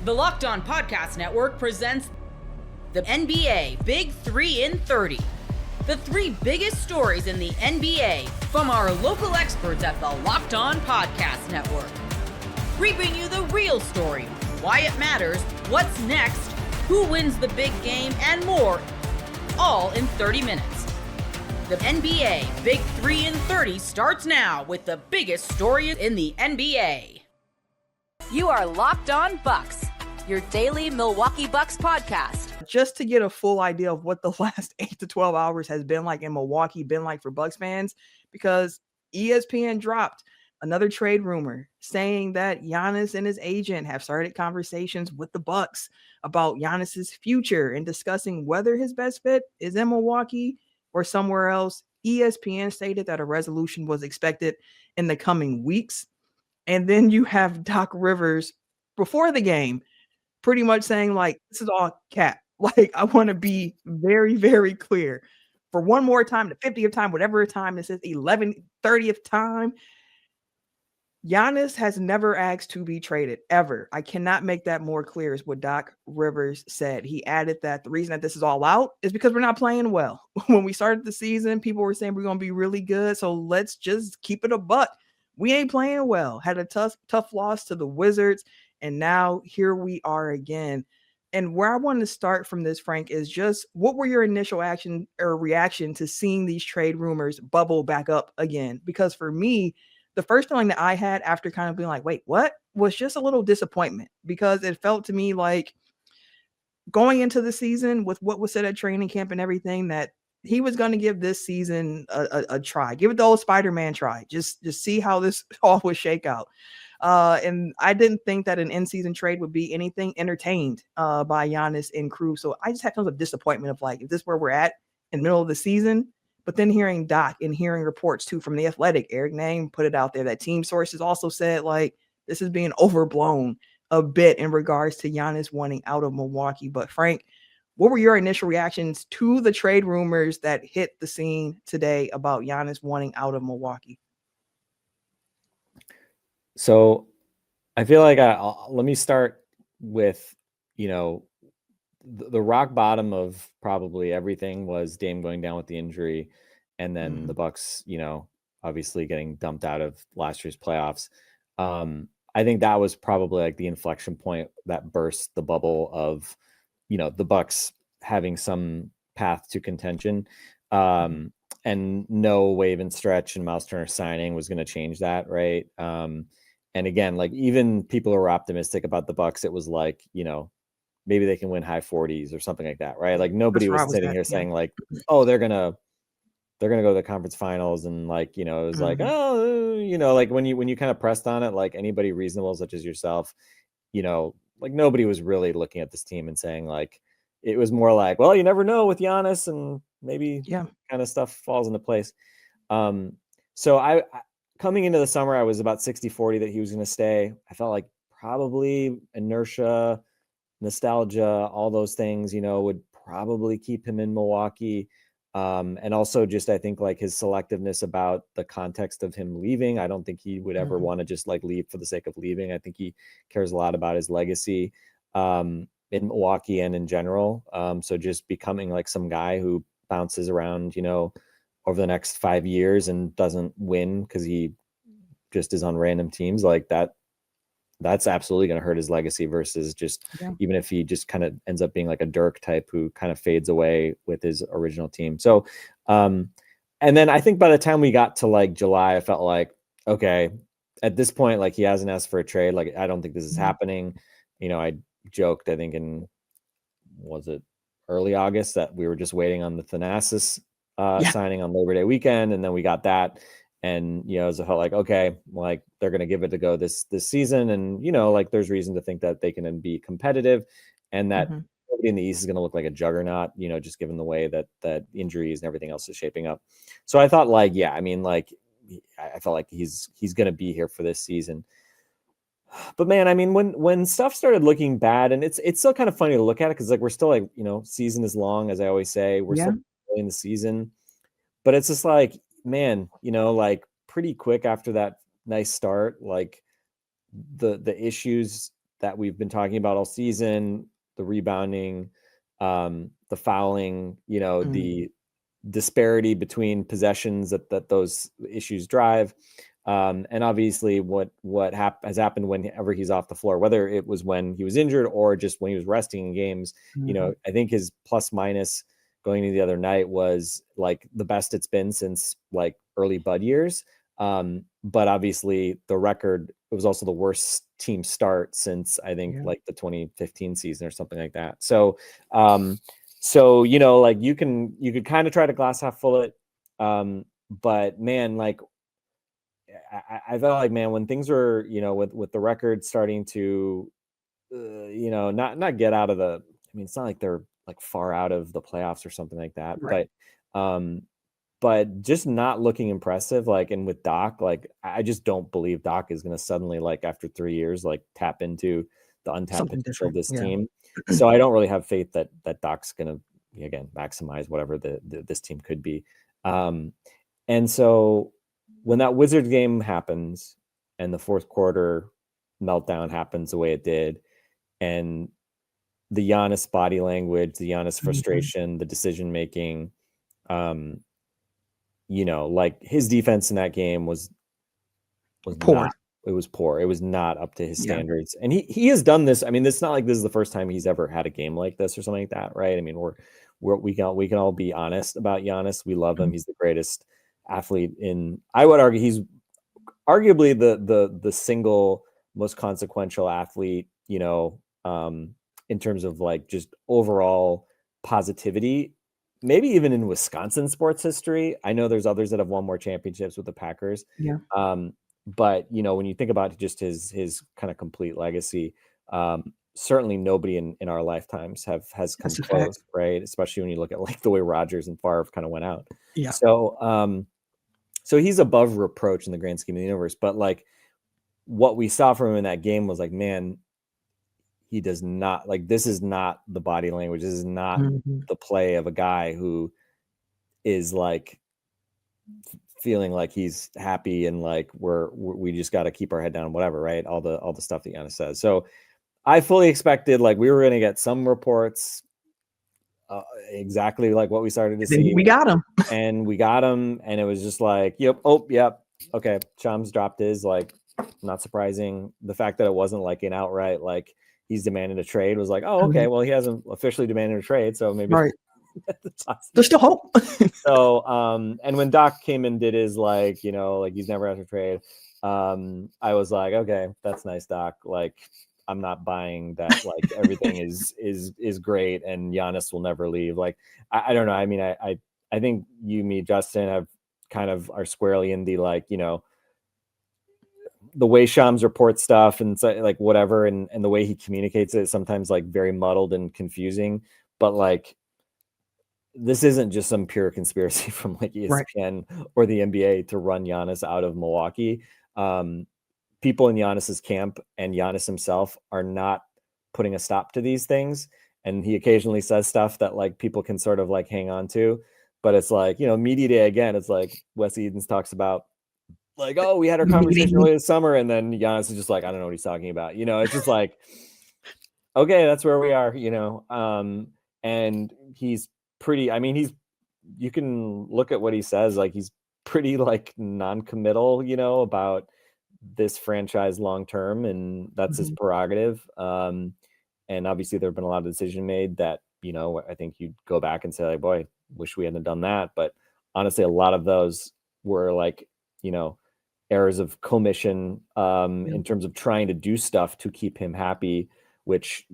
The Locked On Podcast Network presents the NBA Big 3 in 30. The 3 biggest stories in the NBA from our local experts at the Locked On Podcast Network. We bring you the real story, why it matters, what's next, who wins the big game, and more, all in 30 minutes. The NBA Big 3 in 30 starts now with the biggest stories in the NBA. You are Locked On Bucks, your daily Milwaukee Bucks podcast. Just to get a full idea of what the last 8 to 12 hours has been like in Milwaukee, been like for Bucks fans, because ESPN dropped another trade rumor saying that Giannis and his agent have started conversations with the Bucks about Giannis's future and discussing whether his best fit is in Milwaukee or somewhere else. ESPN stated that a resolution was expected in the coming weeks. And then you have Doc Rivers before the game pretty much saying, like, this is all cap. Like, I want to be very, very clear. For one more time, the 50th time, whatever time this is, 30th time, Giannis has never asked to be traded, ever. I cannot make that more clear, is what Doc Rivers said. He added that the reason that this is all out is because we're not playing well. When we started the season, people were saying we're going to be really good, so let's just keep it a buck. We ain't playing well. Had a tough loss to the Wizards, and now here we are again. And where I want to start from this, Frank, is just what were your initial action or reaction to seeing these trade rumors bubble back up again? Because for me, the first feeling that I had after kind of being like, wait, what? Was just a little disappointment, because it felt to me like going into the season with what was said at training camp and everything, that he was going to give this season a try. Give it the old Spider-Man try. Just see how this all would shake out. And I didn't think that an in-season trade would be anything entertained by Giannis and crew. So I just had tons of disappointment of like, is this where we're at in the middle of the season? But then hearing Doc and hearing reports too from The Athletic, Eric Name put it out there that team sources also said like this is being overblown a bit in regards to Giannis wanting out of Milwaukee. But Frank, what were your initial reactions to the trade rumors that hit the scene today about Giannis wanting out of Milwaukee? So I feel like let me start with, the rock bottom of probably everything was Dame going down with the injury, and then the Bucks, obviously getting dumped out of last year's playoffs. I think that was probably like the inflection point that burst the bubble of, the Bucks having some path to contention. And no wave and stretch and Miles Turner signing was going to change that, right? And again, like even people who are optimistic about the Bucks, it was like, maybe they can win high 40s or something like that, right? Like nobody was sitting here saying like, oh, they're gonna go to the conference finals, and like, it was like, oh, like when you kind of pressed on it, like anybody reasonable such as yourself, like nobody was really looking at this team and saying like, it was more like, well, you never know with Giannis, and maybe kind of stuff falls into place. So I coming into the summer, I was about 60-40 that he was going to stay. I felt like probably inertia, nostalgia, all those things, would probably keep him in Milwaukee. And also just, I think like his selectiveness about the context of him leaving. I don't think he would ever want to just like leave for the sake of leaving. I think he cares a lot about his legacy in Milwaukee and in general. So just becoming like some guy who bounces around, over the next 5 years and doesn't win because he just is on random teams like that. That's absolutely going to hurt his legacy versus just even if he just kind of ends up being like a Dirk type who kind of fades away with his original team. So, and then I think by the time we got to like July, I felt like, okay, at this point, like he hasn't asked for a trade. Like, I don't think this is happening. I joked, I think was it early August that we were just waiting on the Thanasis signing on Labor Day weekend. And then we got that. And, it felt like, okay, like they're going to give it a go this season. And, like there's reason to think that they can be competitive and that nobody in the East is going to look like a juggernaut, just given the way that injuries and everything else is shaping up. So I thought like, I felt like he's going to be here for this season. But man, I mean, when stuff started looking bad, and it's still kind of funny to look at it because like we're still like, season is long, as I always say, we're still in the season, but it's just like, man, like pretty quick after that nice start, like the issues that we've been talking about all season, the rebounding, the fouling, the disparity between possessions that those issues drive. And obviously what has happened whenever he's off the floor, whether it was when he was injured or just when he was resting in games, I think his plus minus going into the other night was like the best it's been since like early Bud years. But obviously the record, it was also the worst team start since I think like the 2015 season or something like that. So, like you could kind of try to glass half full it. But man, like I felt like, man, when things were, with the record starting to, not get out of it's not like they're like far out of the playoffs or something like that, Right. but just not looking impressive. Like, and with Doc, like, I just don't believe Doc is going to suddenly, like, after 3 years, like tap into the untapped Something potential of different. this Yeah. team. So I don't really have faith that Doc's going to, again, maximize whatever this team could be. And so when that Wizards game happens and the fourth quarter meltdown happens the way it did, and the Giannis body language, the Giannis frustration, the decision making, like his defense in that game was poor. It was poor. It was not up to his standards. And he has done this. I mean, it's not like this is the first time he's ever had a game like this or something like that, right? I mean, we can all be honest about Giannis. We love him. He's the greatest athlete I would argue he's arguably the single most consequential athlete, in terms of like just overall positivity, maybe even in Wisconsin sports history. I know there's others that have won more championships with the Packers. Yeah. But when you think about just his kind of complete legacy, certainly nobody in our lifetimes has come close, right? Especially when you look at like the way Rodgers and Favre kind of went out. Yeah. So he's above reproach in the grand scheme of the universe. But like what we saw from him in that game was like, man, he does not, like, this is not the body language. This is not the play of a guy who is like feeling like he's happy and like we just got to keep our head down, whatever, right? All the stuff that Giannis says. So I fully expected like we were going to get some reports exactly like what we started to see. We got him. And we got him, and it was just like, yep, okay, Shams dropped his, like, not surprising. The fact that it wasn't like an outright like he's demanded a trade was like, oh, okay, well, he hasn't officially demanded a trade, so maybe there's still hope. So and when Doc came and did his like he's never asked a trade, I was like, okay, that's nice, Doc. Like, I'm not buying that like everything is great and Giannis will never leave. Like, I don't know. I mean, I think you, me, Justin are squarely in the like, the way Shams reports stuff and so, like whatever, and the way he communicates it sometimes like very muddled and confusing. But like, this isn't just some pure conspiracy from like ESPN or the NBA to run Giannis out of Milwaukee. People in Giannis's camp and Giannis himself are not putting a stop to these things. And he occasionally says stuff that like people can sort of like hang on to, but it's like, media day again. It's like Wes Edens talks about like, oh, we had our conversation earlier this summer. And then Giannis is just like, I don't know what he's talking about. It's just like, okay, that's where we are, and he's pretty, I mean, you can look at what he says. Like, he's pretty like non-committal, about this franchise long-term, and that's his prerogative. And obviously there've been a lot of decisions made that, I think you'd go back and say like, boy, wish we hadn't done that. But honestly, a lot of those were like, errors of commission in terms of trying to do stuff to keep him happy, which,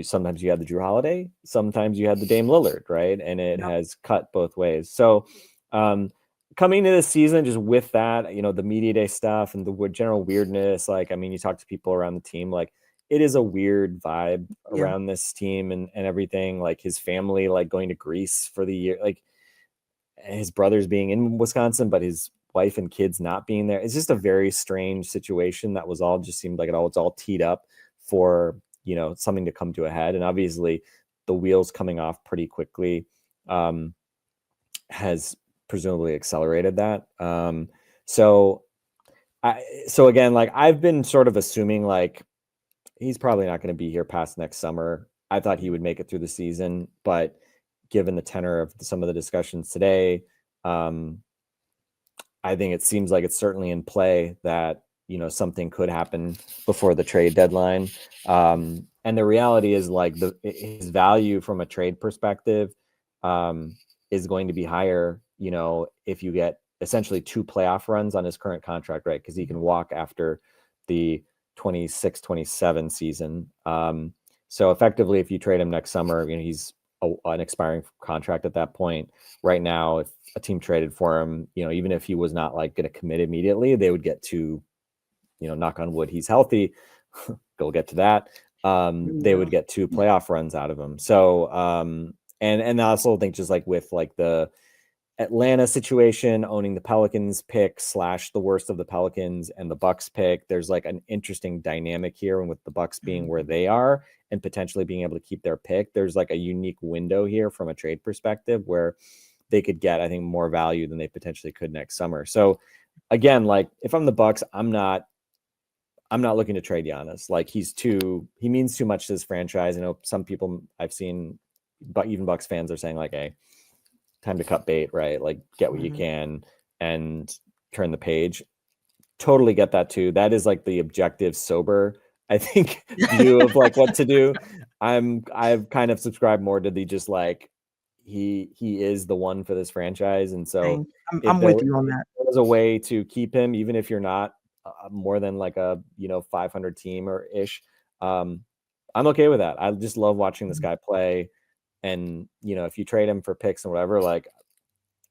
sometimes you had the Drew Holiday, sometimes you had the Dame Lillard, right? And it has cut both ways. So coming into this season, just with that, the media day stuff and the general weirdness, like, I mean, you talk to people around the team, like, it is a weird vibe around this team and everything. Like, his family, like, going to Greece for the year, like his brothers being in Wisconsin, but his wife and kids not being there. It's just a very strange situation that was all just seemed like it's all teed up for, something to come to a head. And obviously the wheels coming off pretty quickly has presumably accelerated that. So again, like, I've been sort of assuming like he's probably not going to be here past next summer. I thought he would make it through the season, but given the tenor of some of the discussions today, I think it seems like it's certainly in play that, something could happen before the trade deadline. And the reality is like his value from a trade perspective is going to be higher, if you get essentially 2 playoff runs on his current contract, right? Because he can walk after the 26-27 season. So effectively, if you trade him next summer, he's an expiring contract at that point. Right now, if a team traded for him, even if he was not like going to commit immediately, they would get 2, knock on wood, he's healthy. Go get to that. They would get 2 playoff runs out of him. So, and I also think just like with like the Atlanta situation, owning the Pelicans pick / the worst of the Pelicans and the Bucks pick, there's like an interesting dynamic here. And with the Bucks being where they are and potentially being able to keep their pick, there's like a unique window here from a trade perspective where they could get, I think, more value than they potentially could next summer. So again, like if I'm the Bucks, I'm not looking to trade Giannis. Like he means too much to this franchise. I know some people I've seen, but even Bucks fans are saying like, hey, time to cut bait, right? Like get what you can and turn the page. Totally get that too. That is like the objective, sober, I think, view of like what to do. I've kind of subscribed more to the just like he is the one for this franchise. And so I'm with you on that. There's a way to keep him, even if you're not more than like a 500 team or ish. I'm okay with that. I just love watching this guy play. And, if you trade him for picks and whatever, like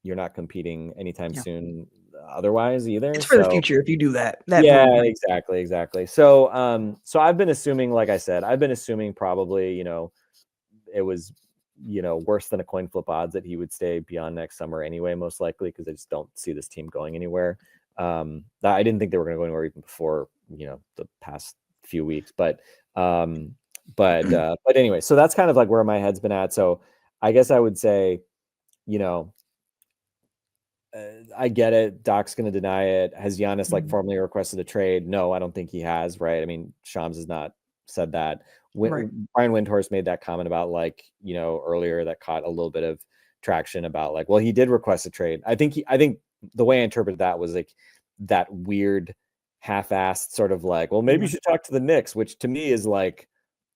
you're not competing anytime soon otherwise either. It's for the future if you do that. Yeah, exactly. So, so I've been assuming, like I said, probably, it was, worse than a coin flip odds that he would stay beyond next summer anyway, most likely, because I just don't see this team going anywhere. I didn't think they were going to go anywhere even before, the past few weeks, but anyway, so that's kind of like where my head's been at. So I guess I would say, I get it. Doc's going to deny it. Has Giannis like formally requested a trade? No, I don't think he has. Right. I mean, Shams has not said that. Brian Windhorst made that comment about like, earlier that caught a little bit of traction about like, well, he did request a trade. I think the way I interpreted that was like that weird half-assed sort of like, well, maybe you should talk to the Knicks, which to me is like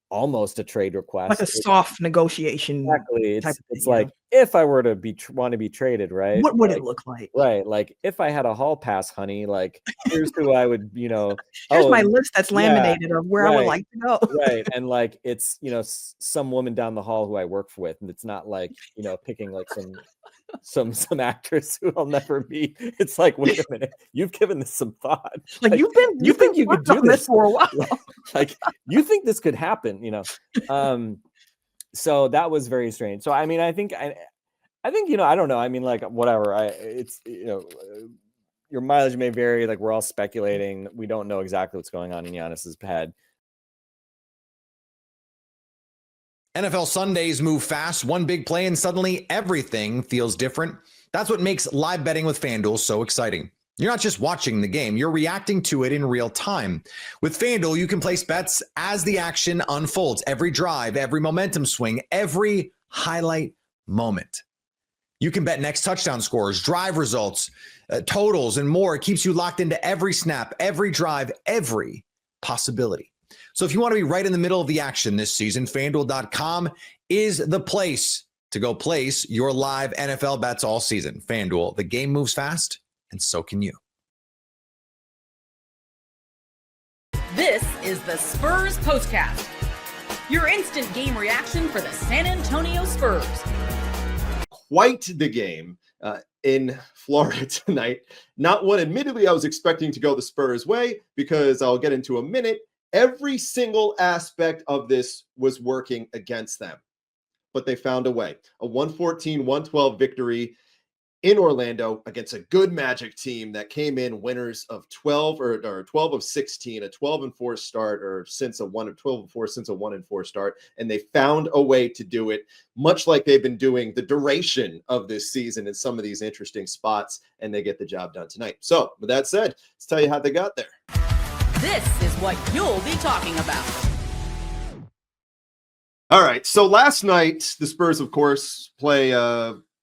almost a trade request, like a soft negotiation. Exactly. It's like if I were to want to be traded, right? What would it look like? Right. Like if I had a hall pass, honey, like here's who I would, here's my list that's laminated of where I would like to go. Right. And like it's, some woman down the hall who I work with, and it's not like, picking like some actress who I'll never meet. It's like, wait a minute, you've given this some thought. Like you think you could do this for a while. Like you think this could happen, So that was very strange. So I mean, I think I don't know. I mean, like whatever. It's your mileage may vary. Like we're all speculating. We don't know exactly what's going on in Giannis's head. NFL Sundays move fast, one big play, and suddenly everything feels different. That's what makes live betting with FanDuel so exciting. You're not just watching the game, you're reacting to it in real time. With FanDuel, you can place bets as the action unfolds. Every drive, every momentum swing, every highlight moment. You can bet next touchdown scores, drive results, totals, and more. It keeps you locked into every snap, every drive, every possibility. So if you want to be right in the middle of the action this season, FanDuel.com is the place to go place your live NFL bets all season. FanDuel, the game moves fast, and so can you. This is the Spurs Postcast, your instant game reaction for the San Antonio Spurs. Quite the game in Florida tonight. Not one, admittedly, I was expecting to go the Spurs way, because I'll get into a minute. Every single aspect of this was working against them, but they found a way. A 114-112 victory in Orlando against a good Magic team that came in winners of 12 of 16, a 12-4 start, or since a 12-4 since a 1-4 start, and they found a way to do it, much like they've been doing the duration of this season in some of these interesting spots, and they get the job done tonight. So, with that said, let's tell you how they got there. This is what you'll be talking about. All right. So last night, the Spurs, of course, play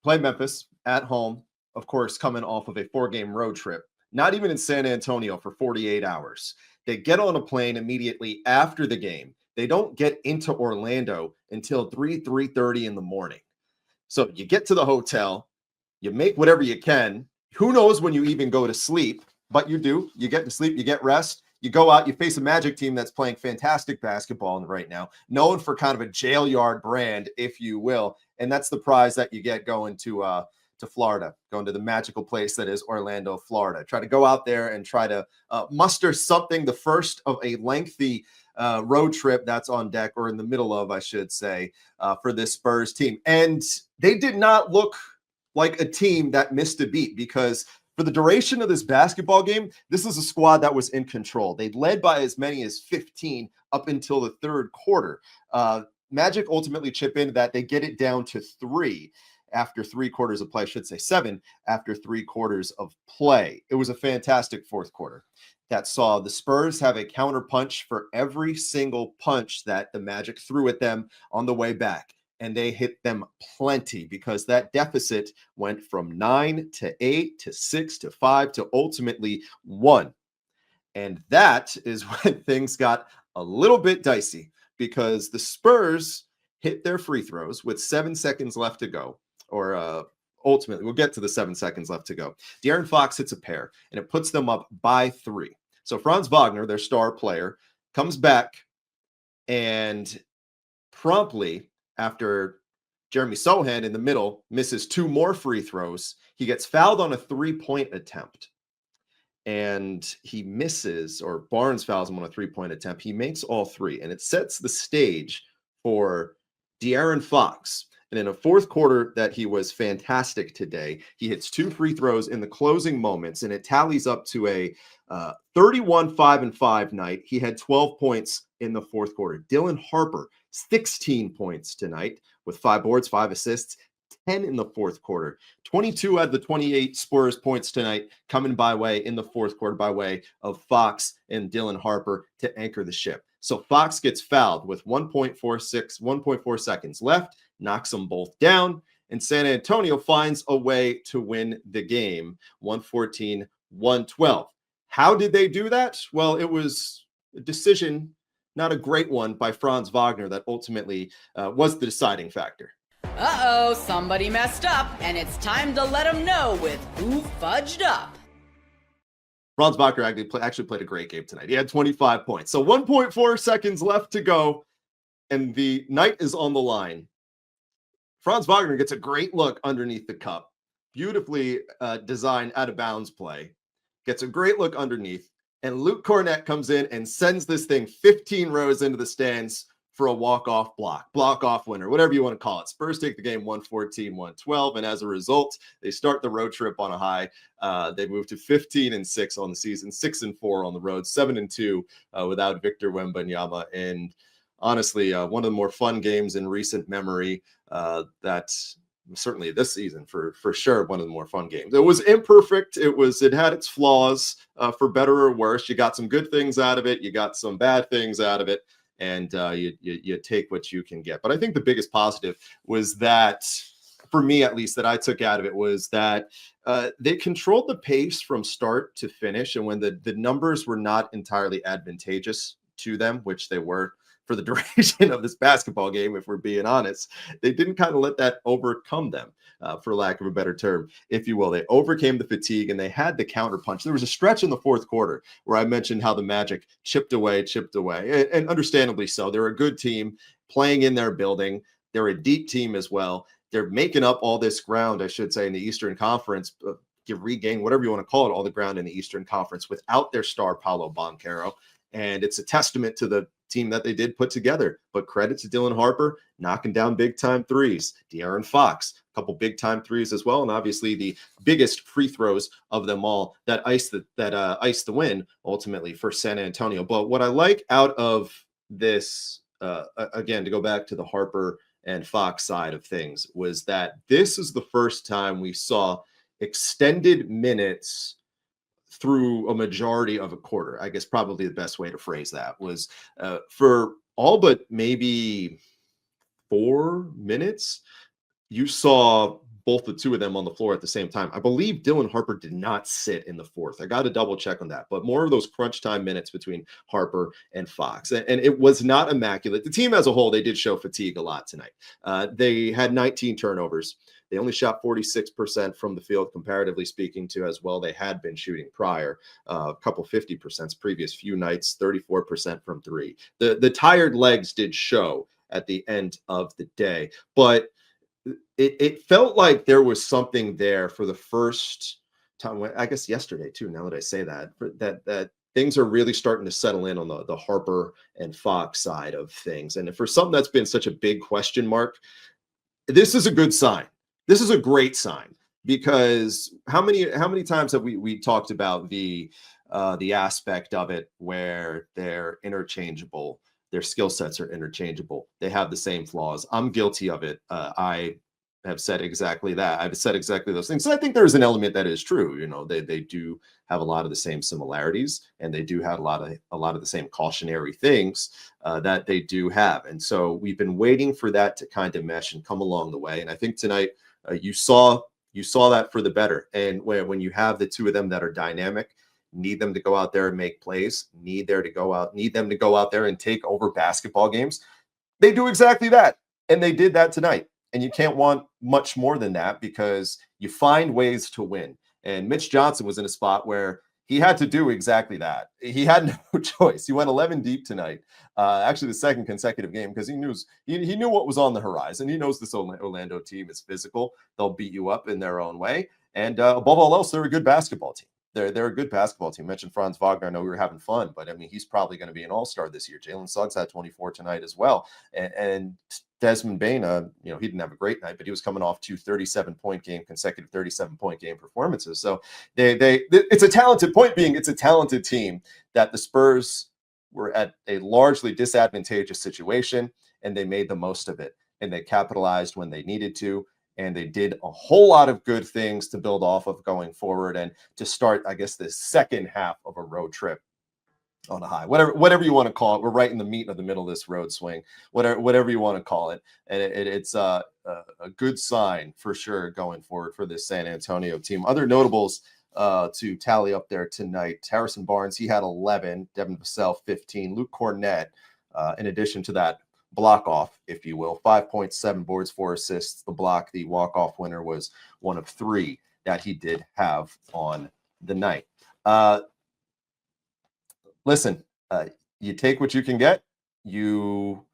Memphis at home, of course, coming off of a 4-game road trip, not even in San Antonio for 48 hours. They get on a plane immediately after the game. They don't get into Orlando until 3:30 in the morning. So you get to the hotel, you make whatever you can. Who knows when you even go to sleep, but you do. You get to sleep, you get rest. You go out, you face a Magic team that's playing fantastic basketball right now, known for kind of a jail yard brand, if you will. And that's the prize that you get going to Florida, going to the magical place that is Orlando, Florida. Try to go out there and try to muster something, the first of a lengthy road trip that's on deck, or in the middle of, I should say, for this Spurs team. And they did not look like a team that missed a beat, because for the duration of this basketball game, this is a squad that was in control. They led by as many as 15 up until the third quarter. Magic ultimately chip into that. They get it down to 3 after 3 quarters of play. I should say 7 after 3 quarters of play. It was a fantastic fourth quarter that saw the Spurs have a counter punch for every single punch that the Magic threw at them on the way back. And they hit them plenty, because that deficit went from 9 to 8 to 6 to 5 to ultimately 1. And that is when things got a little bit dicey, because the Spurs hit their free throws with 7 seconds left to go, or ultimately, we'll get to the 7 seconds left to go. De'Aaron Fox hits a pair, and it puts them up by 3. So Franz Wagner, their star player, comes back and promptly, after Jeremy Sohan in the middle misses 2 more free throws, he gets fouled on a 3-point attempt. And he misses, or Barnes fouls him on a 3-point attempt. He makes all 3, and it sets the stage for De'Aaron Fox. And in a fourth quarter that he was fantastic today, he hits 2 free throws in the closing moments, and it tallies up to a 31-5-5 night. He had 12 points in the fourth quarter. Dylan Harper, 16 points tonight with 5 boards, 5 assists, 10 in the fourth quarter. 22 out of the 28 Spurs points tonight coming by way in the fourth quarter by way of Fox and Dylan Harper to anchor the ship. So Fox gets fouled with 1.4 seconds left, knocks them both down, and San Antonio finds a way to win the game, 114-112. How did they do that? Well, it was a decision, not a great one, by Franz Wagner that ultimately was the deciding factor. Uh-oh, somebody messed up, and it's time to let them know with who fudged up. Franz Wagner actually played a great game tonight. He had 25 points. So 1.4 seconds left to go, and the night is on the line. Franz Wagner gets a great look underneath the cup. Beautifully designed out-of-bounds play. Gets a great look underneath, and Luke Cornett comes in and sends this thing 15 rows into the stands for a walk-off block-off winner, whatever you want to call it. Spurs take the game 114-112, and as a result, they start the road trip on a high. They move to 15-6 on the season, 6-4 on the road, 7-2 without Victor Wembanyama. And honestly, one of the more fun games in recent memory. That's certainly this season for sure one of the more fun games. It was imperfect. It had its flaws, for better or worse. You got some good things out of it. You got some bad things out of it. And you take what you can get. But I think the biggest positive was that, for me at least, that I took out of it was that they controlled the pace from start to finish. And when the numbers were not entirely advantageous to them, which they were for the duration of this basketball game, if we're being honest, they didn't kind of let that overcome them, for lack of a better term, if you will. They overcame the fatigue, and they had the counter punch. There was a stretch in the fourth quarter where I mentioned how the Magic chipped away, and understandably so. They're a good team playing in their building. They're a deep team as well. They're making up all this ground, I should say, in the Eastern Conference, regain, whatever you want to call it, all the ground in the Eastern Conference without their star Paolo Banchero. And it's a testament to the team that they did put together. But credit to Dylan Harper, knocking down big-time threes. De'Aaron Fox, a couple big-time threes as well. And obviously the biggest free throws of them all that iced the win, ultimately, for San Antonio. But what I like out of this, again, to go back to the Harper and Fox side of things, was that this is the first time we saw extended minutes through a majority of a quarter. I guess probably the best way to phrase that was for all but maybe 4 minutes, you saw both the two of them on the floor at the same time. I believe Dylan Harper did not sit in the fourth. I got to double check on that, but more of those crunch time minutes between Harper and Fox. And it was not immaculate. The team as a whole, they did show fatigue a lot tonight. They had 19 turnovers. They only shot 46% from the field, comparatively speaking to as well they had been shooting prior. A couple 50% previous few nights, 34% from three. The tired legs did show at the end of the day, but it felt like there was something there for the first time, I guess yesterday too, now that I say that, that things are really starting to settle in on the Harper and Fox side of things. And for something that's been such a big question mark, this is a good sign. This is a great sign, because how many times have we talked about the aspect of it where they're interchangeable, their skill sets are interchangeable, they have the same flaws. I'm guilty of it. I have said exactly that. I've said exactly those things. And I think there's an element that is true. You know, they do have a lot of the same similarities, and they do have a lot of the same cautionary things that they do have. And so we've been waiting for that to kind of mesh and come along the way. And I think tonight you saw that for the better. And when you have the two of them that are dynamic, need them to go out there and make plays, need them to go out there and take over basketball games, they do exactly that. And they did that tonight. And you can't want much more than that, because you find ways to win. And Mitch Johnson was in a spot where he had to do exactly that. He had no choice. He went 11 deep tonight, actually the second consecutive game, because he knew what was on the horizon. He knows this Orlando team is physical. They'll beat you up in their own way. And above all else, they're a good basketball team. They're a good basketball team. I mentioned Franz Wagner. I know we were having fun, but I mean, he's probably going to be an all-star this year. Jalen Suggs had 24 tonight as well. And Desmond Bane, he didn't have a great night, but he was coming off two consecutive 37-point game performances. So it's a talented team that the Spurs were at a largely disadvantageous situation, and they made the most of it, and they capitalized when they needed to. And they did a whole lot of good things to build off of going forward, and to start, I guess, the second half of a road trip on a high, whatever you want to call it. We're right in the meat of the middle of this road swing, whatever you want to call it. And it's a good sign for sure going forward for this San Antonio team. Other notables to tally up there tonight: Harrison Barnes, he had 11, Devin Vassell 15, Luke Cornett, in addition to that block off, if you will, 5.7 boards, 4 assists. The walk-off winner was one of 3 that he did have on the night. Listen, you take what you can get. You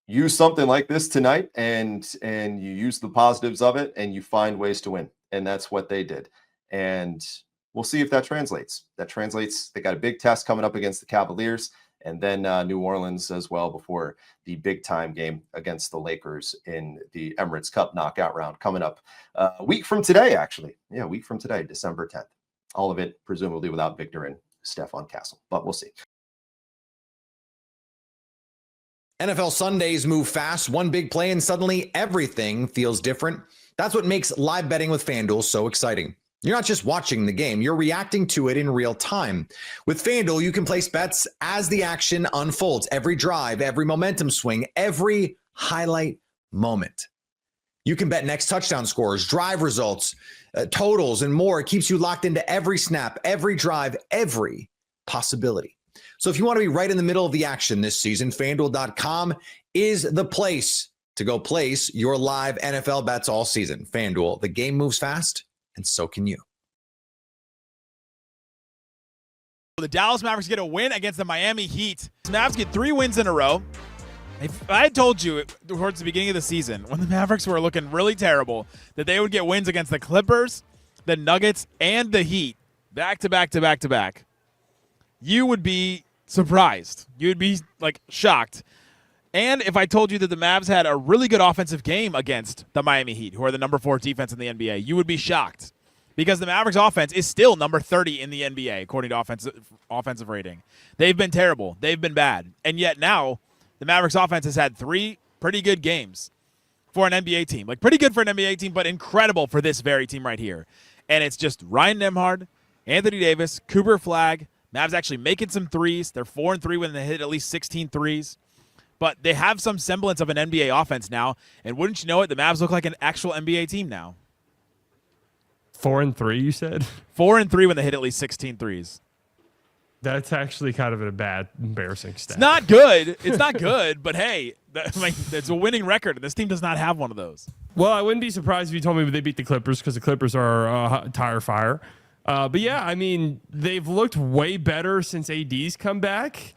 use something like this tonight, and you use the positives of it, and you find ways to win. And that's what they did. And we'll see if that translates. They got a big test coming up against the Cavaliers, and then New Orleans as well before the big-time game against the Lakers in the Emirates Cup knockout round coming up a week from today, actually. Yeah, a week from today, December 10th. All of it presumably without Victor and Stephon Castle, but we'll see. NFL Sundays move fast. One big play and suddenly everything feels different. That's what makes live betting with FanDuel so exciting. You're not just watching the game, you're reacting to it in real time. With FanDuel, you can place bets as the action unfolds. Every drive, every momentum swing, every highlight moment. You can bet next touchdown scores, drive results, totals, and more. It keeps you locked into every snap, every drive, every possibility. So if you want to be right in the middle of the action this season, FanDuel.com is the place to go place your live NFL bets all season. FanDuel, the game moves fast, and so can you. The Dallas Mavericks get a win against the Miami Heat. The Mavs get 3 wins in a row. If I had told you towards the beginning of the season, when the Mavericks were looking really terrible, that they would get wins against the Clippers, the Nuggets, and the Heat, back to back to back to back, you would be surprised. You would be, shocked. And if I told you that the Mavs had a really good offensive game against the Miami Heat, who are the number 4 defense in the NBA, you would be shocked. Because the Mavericks offense is still number 30 in the NBA, according to offensive rating. They've been terrible. They've been bad. And yet now, the Mavericks offense has had 3 pretty good games for an NBA team. Pretty good for an NBA team, but incredible for this very team right here. And it's just Ryan Nembhard, Anthony Davis, Cooper Flagg. Mavs actually making some threes. They're 4-3 when they hit at least 16 threes. but they have some semblance of an NBA offense now. And wouldn't you know it, the Mavs look like an actual NBA team now. 4-3, you said? 4-3 when they hit at least 16 threes. That's actually kind of a bad, embarrassing stat. It's not good. It's not good, but hey, it's a winning record. This team does not have one of those. Well, I wouldn't be surprised if you told me they beat the Clippers because the Clippers are tire fire. But yeah, I mean, they've looked way better since AD's come back.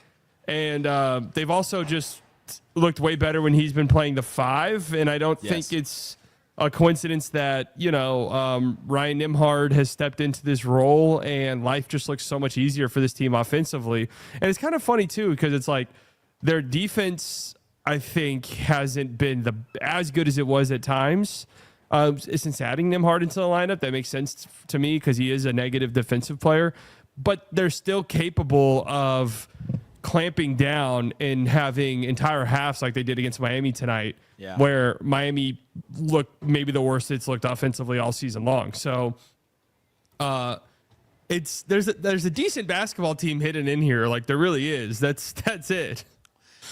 And they've also just looked way better when he's been playing the 5. And I don't think it's a coincidence that, Ryan Nembhard has stepped into this role and life just looks so much easier for this team offensively. And it's kind of funny, too, because it's like their defense, I think, hasn't been as good as it was at times. Since adding Nembhard into the lineup, that makes sense to me because he is a negative defensive player. But they're still capable of clamping down and having entire halves like they did against Miami tonight, where Miami looked maybe the worst it's looked offensively all season long. So there's a decent basketball team hidden in here. Like there really is. That's it.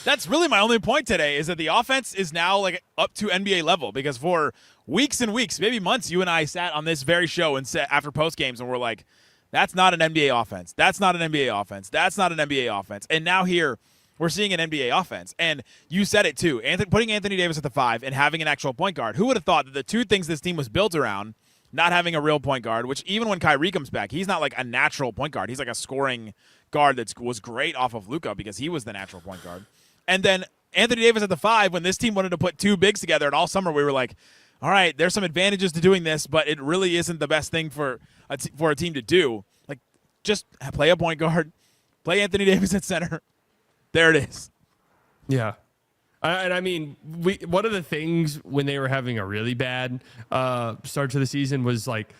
That's really my only point today is that the offense is now like up to NBA level because for weeks and weeks, maybe months, you and I sat on this very show and said after post games and we're like, that's not an NBA offense. That's not an NBA offense. That's not an NBA offense. And now here we're seeing an NBA offense. And you said it too. Putting Anthony Davis at the 5 and having an actual point guard. Who would have thought that the two things this team was built around, not having a real point guard, which even when Kyrie comes back, he's not like a natural point guard. He's like a scoring guard that was great off of Luka because he was the natural point guard. And then Anthony Davis at the 5, when this team wanted to put two bigs together, and all summer we were like, all right, there's some advantages to doing this, but it really isn't the best thing for a team to do. Like, just play a point guard, play Anthony Davis at center. There it is. Yeah. And I mean, one of the things when they were having a really bad start to the season was like,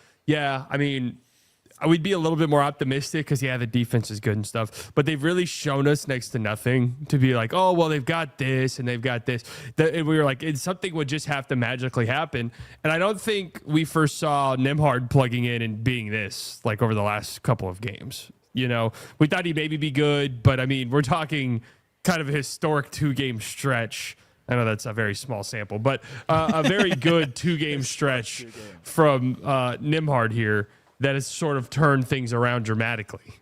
we'd be a little bit more optimistic because, the defense is good and stuff. But they've really shown us next to nothing to be like, oh, well, they've got this and they've got this. And we were like, something would just have to magically happen. And I don't think we first saw Nembhard plugging in and being this like over the last couple of games. We thought he'd maybe be good. But, I mean, we're talking kind of a historic 2-game stretch. I know that's a very small sample, but a very good 2-game stretch from Nembhard here. That has sort of turned things around dramatically.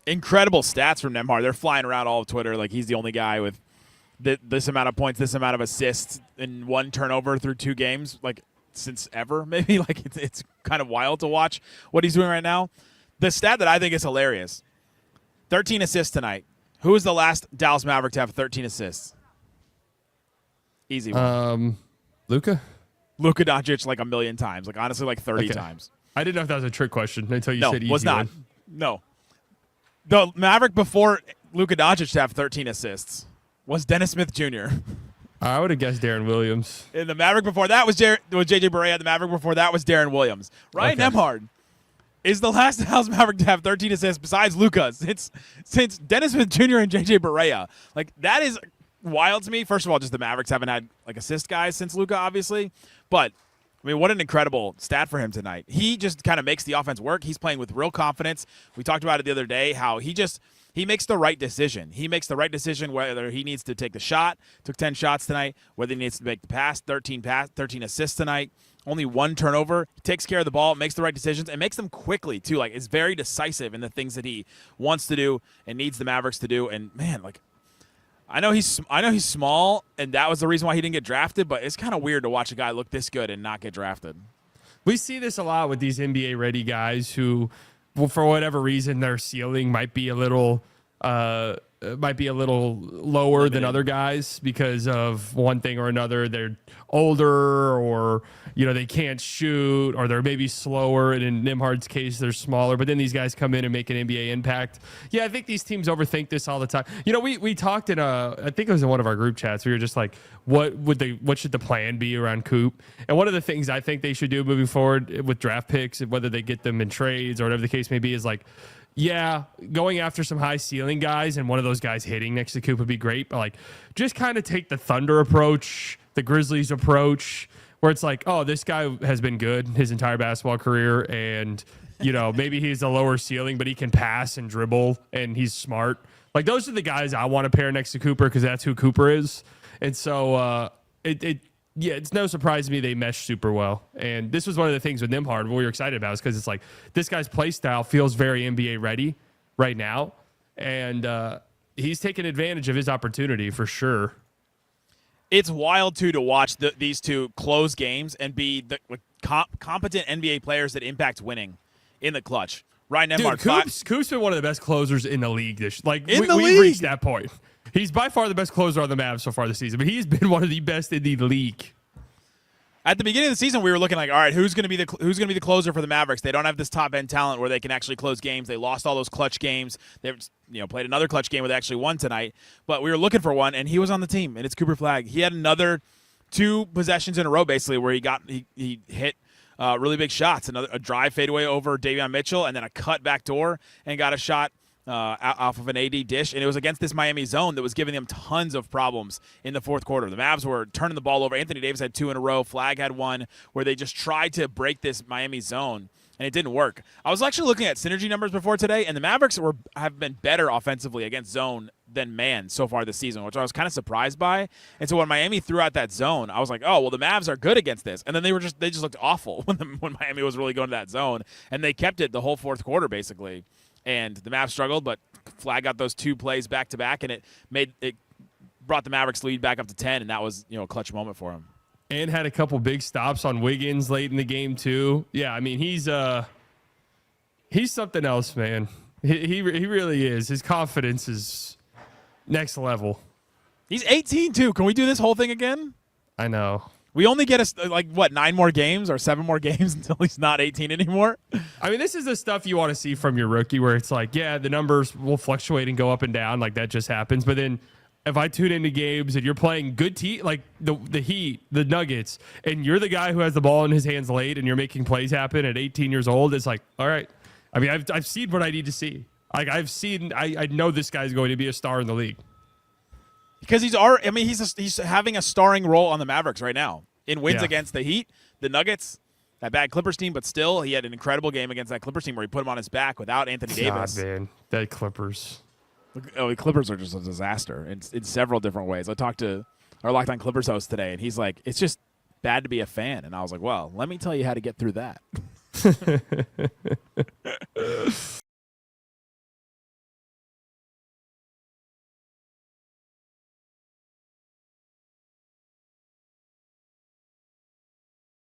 Incredible stats from Nembhard. They're flying around all of Twitter like he's the only guy with this amount of points, this amount of assists, and 1 turnover through 2 games, like since ever, maybe. Like it's kind of wild to watch what he's doing right now. The stat that I think is hilarious, 13 assists tonight. Who was the last Dallas Maverick to have 13 assists? Easy one. Luka Doncic like a million times. Like honestly, like 30 times. I didn't know if that was a trick question until you said easy. No, was not. One. No. The Maverick before Luka Doncic to have 13 assists was Dennis Smith Jr. I would have guessed Darren Williams. And the Maverick before that was JJ Barea. The Maverick before that was Darren Williams. Ryan Nembhard is the last Dallas Maverick to have 13 assists besides Luka since Dennis Smith Jr. and JJ Barea. Like that is wild to me. First of all, just the Mavericks haven't had like assist guys since Luka, obviously, but. I mean, what an incredible stat for him tonight. He just kind of makes the offense work. He's playing with real confidence. We talked about it the other day, how he makes the right decision. He makes the right decision whether he needs to take the shot, took 10 shots tonight, whether he needs to make the pass, 13 assists tonight, only 1 turnover. He takes care of the ball, makes the right decisions, and makes them quickly, too. Like, is very decisive in the things that he wants to do and needs the Mavericks to do. And, man, like, I know he's small, and that was the reason why he didn't get drafted, but it's kind of weird to watch a guy look this good and not get drafted. We see this a lot with these NBA-ready guys who, well, for whatever reason, their ceiling might be a little lower than other guys because of one thing or another. They're older or, they can't shoot or they're maybe slower. And in Nembhard's case, they're smaller. But then these guys come in and make an NBA impact. Yeah, I think these teams overthink this all the time. We talked in I think it was in one of our group chats. We were just like, what should the plan be around Coop? And one of the things I think they should do moving forward with draft picks, whether they get them in trades or whatever the case may be, is like, yeah, going after some high ceiling guys and one of those guys hitting next to Coop would be great. But like, just kind of take the Thunder approach, the Grizzlies approach, where it's like, oh, this guy has been good his entire basketball career, and maybe he's a lower ceiling, but he can pass and dribble and he's smart. Like, those are the guys I want to pair next to Cooper because that's who Cooper is. And so it's no surprise to me they mesh super well. And this was one of the things with Nimhard what we were excited about is because it's like this guy's play style feels very NBA ready right now. And he's taking advantage of his opportunity for sure. It's wild, too, to watch these two close games and be the competent NBA players that impact winning in the clutch. Ryan Nembhard, Coop's been one of the best closers in the league. We've league. reached that point. He's by far the best closer on the Mavs so far this season, but he's been one of the best in the league. At the beginning of the season, we were looking like, all right, who's going to be the closer for the Mavericks? They don't have this top end talent where they can actually close games. They lost all those clutch games. They've played another clutch game where they actually won tonight. But we were looking for one, and he was on the team, and it's Cooper Flagg. He had another 2 possessions in a row basically where he hit really big shots. A drive fadeaway over Davion Mitchell, and then a cut back door and got a shot off of an AD dish, and it was against this Miami zone that was giving them tons of problems in the fourth quarter. The Mavs were turning the ball over. Anthony Davis had 2 in a row. Flagg had 1 where they just tried to break this Miami zone, and it didn't work. I was actually looking at synergy numbers before today, and the Mavericks have been better offensively against zone than man so far this season, which I was kind of surprised by. And so when Miami threw out that zone, I was like, oh, well, the Mavs are good against this. And then they just looked awful when Miami was really going to that zone, and they kept it the whole fourth quarter basically. And the Mavs struggled, but Flagg got those 2 plays back to back, and it brought the Mavericks lead back up to 10, and that was a clutch moment for him. And had a couple big stops on Wiggins late in the game too. Yeah, I mean he's something else, man. He really is. His confidence is next level. He's 18 too. Can we do this whole thing again? I know. We only get 9 more games or 7 more games until he's not 18 anymore. I mean, this is the stuff you want to see from your rookie where it's like, yeah, the numbers will fluctuate and go up and down. Like, that just happens. But then if I tune into games and you're playing good team, like the Heat, the Nuggets, and you're the guy who has the ball in his hands late and you're making plays happen at 18 years old, it's like, all right. I mean, I've seen what I need to see. Like, I know this guy's going to be a star in the league. Because he's having a starring role on the Mavericks right now in wins against the Heat, the Nuggets, that bad Clippers team, but still he had an incredible game against that Clippers team where he put him on his back without Anthony Davis. God, man, that Clippers. The Clippers are just a disaster in several different ways. I talked to our Locked On Clippers host today, and he's like, it's just bad to be a fan. And I was like, well, let me tell you how to get through that.